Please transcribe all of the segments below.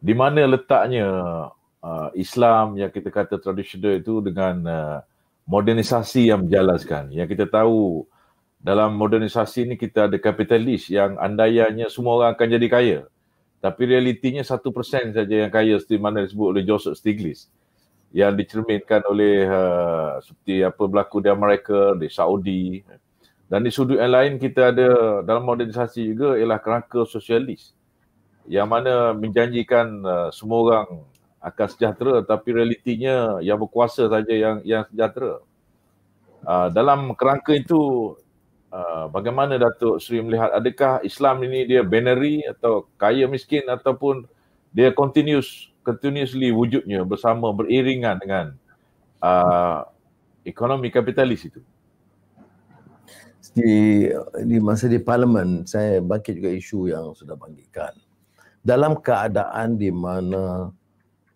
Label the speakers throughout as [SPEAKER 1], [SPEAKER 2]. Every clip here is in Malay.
[SPEAKER 1] di mana letaknya Islam yang kita kata tradisional itu dengan modernisasi yang berjalan sekarang. Yang kita tahu dalam modernisasi ini kita ada kapitalis yang andaiannya semua orang akan jadi kaya. Tapi realitinya 1% saja yang kaya seperti mana disebut oleh Joseph Stiglitz. Yang dicerminkan oleh seperti apa berlaku di Amerika, di Saudi. Dan di sudut yang lain kita ada dalam modernisasi juga ialah kerangka sosialis. Yang mana menjanjikan semua orang akan sejahtera, tapi realitinya yang berkuasa saja yang sejahtera. Dalam kerangka itu, bagaimana Datuk Seri melihat, adakah Islam ini dia binary atau kaya miskin, ataupun dia continuously wujudnya bersama beriringan dengan ekonomi kapitalis itu?
[SPEAKER 2] Di masa di Parlimen, saya bangkit juga isu yang sudah bangkitkan. Dalam keadaan di mana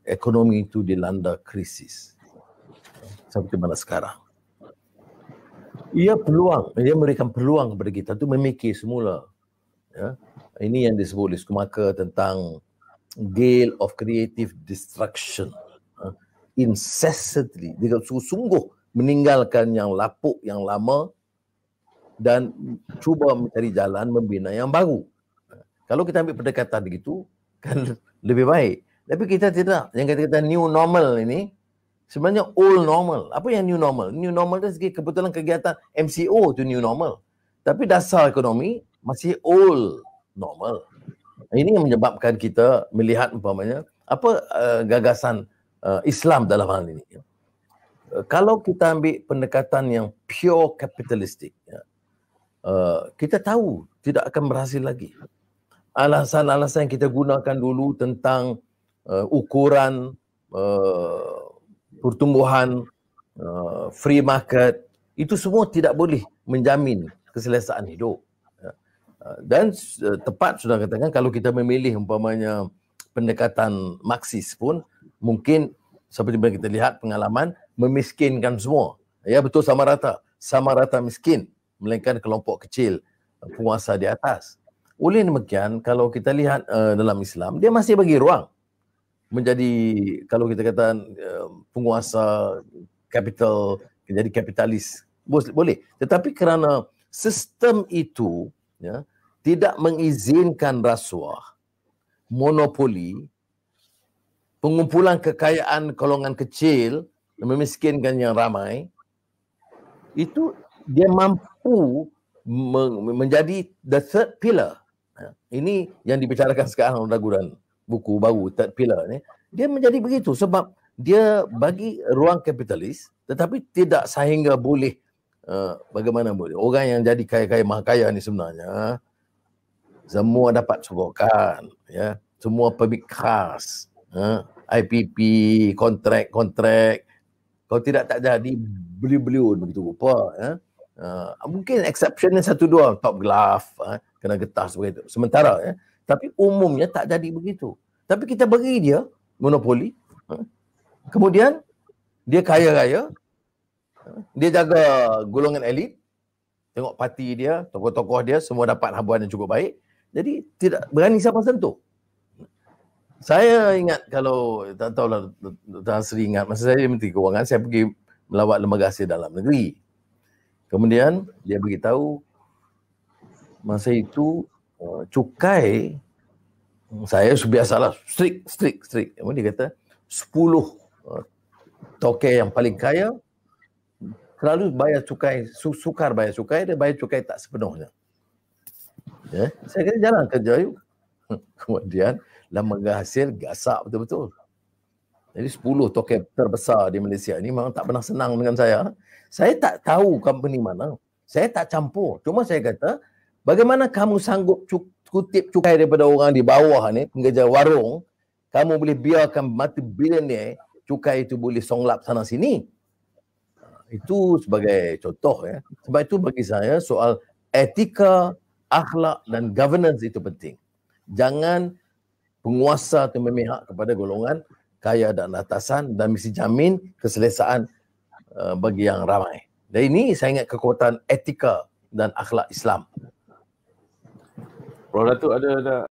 [SPEAKER 2] ekonomi itu dilanda krisis, seperti mana sekarang, ia memberikan peluang kepada kita untuk memikir semula. Ya. Ini yang disebut oleh Schumacher tentang gale of creative destruction. Incessantly, dia sungguh-sungguh meninggalkan yang lapuk, yang lama dan cuba mencari jalan membina yang baru. Kalau kita ambil pendekatan begitu, kan lebih baik. Tapi kita tidak. Yang kata-kata new normal ini, sebenarnya old normal. Apa yang new normal? New normal itu segi kebetulan kegiatan MCO itu new normal. Tapi dasar ekonomi masih old normal. Ini yang menyebabkan kita melihat umpamanya apa gagasan Islam dalam hal ini. Kalau kita ambil pendekatan yang pure kapitalistik, kita tahu tidak akan berhasil lagi. Alasan-alasan yang kita gunakan dulu tentang ukuran pertumbuhan, free market, itu semua tidak boleh menjamin keselesaan hidup. Dan tepat sudah katakan, kalau kita memilih umpamanya pendekatan Marxis pun mungkin seperti yang kita lihat pengalaman memiskinkan semua. Ya, betul, sama rata miskin, melainkan kelompok kecil penguasa di atas. Oleh demikian, kalau kita lihat dalam Islam, dia masih bagi ruang menjadi, kalau kita kata penguasa kapital, menjadi kapitalis, boleh. Tetapi kerana sistem itu tidak mengizinkan rasuah, monopoli, pengumpulan kekayaan golongan kecil, memiskinkan yang ramai, itu dia mampu menjadi the third pillar. Ini yang dibicarakan sekarang dalam buku baru, third pillar ni. Dia menjadi begitu sebab dia bagi ruang kapitalis, tetapi tidak sehingga boleh bagaimana boleh. Orang yang jadi kaya-kaya, maha kaya ni sebenarnya semua dapat sogokan, ya. Semua permit khas, IPP, kontrak. Kalau tidak tak jadi beli-beliun begitu rupa, ya. Mungkin exceptionnya 1-2, top glove, kena getah seperti itu. Sementara, ya. Tapi umumnya tak jadi begitu. Tapi kita bagi dia monopoli, kemudian dia kaya-kaya, dia jaga golongan elit, tengok parti dia, tokoh-tokoh dia semua dapat habuan yang cukup baik. Jadi tidak berani siapa sentuh. Saya ingat, kalau tak tahulah Tuan Seri ingat, masa saya Menteri Kewangan, saya pergi melawat lembaga hasil dalam negeri. Kemudian dia beritahu masa itu cukai, saya biasalah strict. Kemudian dia kata 10 toke yang paling kaya selalu bayar cukai, sukar bayar cukai, dia bayar cukai tak sepenuhnya. Ya, saya kata jalan kerja yuk. Kemudian lembaga hasil gasak betul-betul. Jadi 10 token terbesar di Malaysia ni memang tak pernah senang dengan saya. Saya tak tahu company mana. Saya tak campur. Cuma saya kata, bagaimana kamu sanggup kutip cukai daripada orang di bawah ni, pengejar warung, kamu boleh biarkan mati bilioner, cukai itu boleh songlap sana sini. Itu sebagai contoh, ya. Sebab itu bagi saya soal etika, akhlak dan governance itu penting. Jangan penguasa itu memihak kepada golongan kaya dan atasan dan mesti jamin keselesaan bagi yang ramai. Dan ini saya ingat kekuatan etika dan akhlak Islam.
[SPEAKER 1] Prof. Datuk ada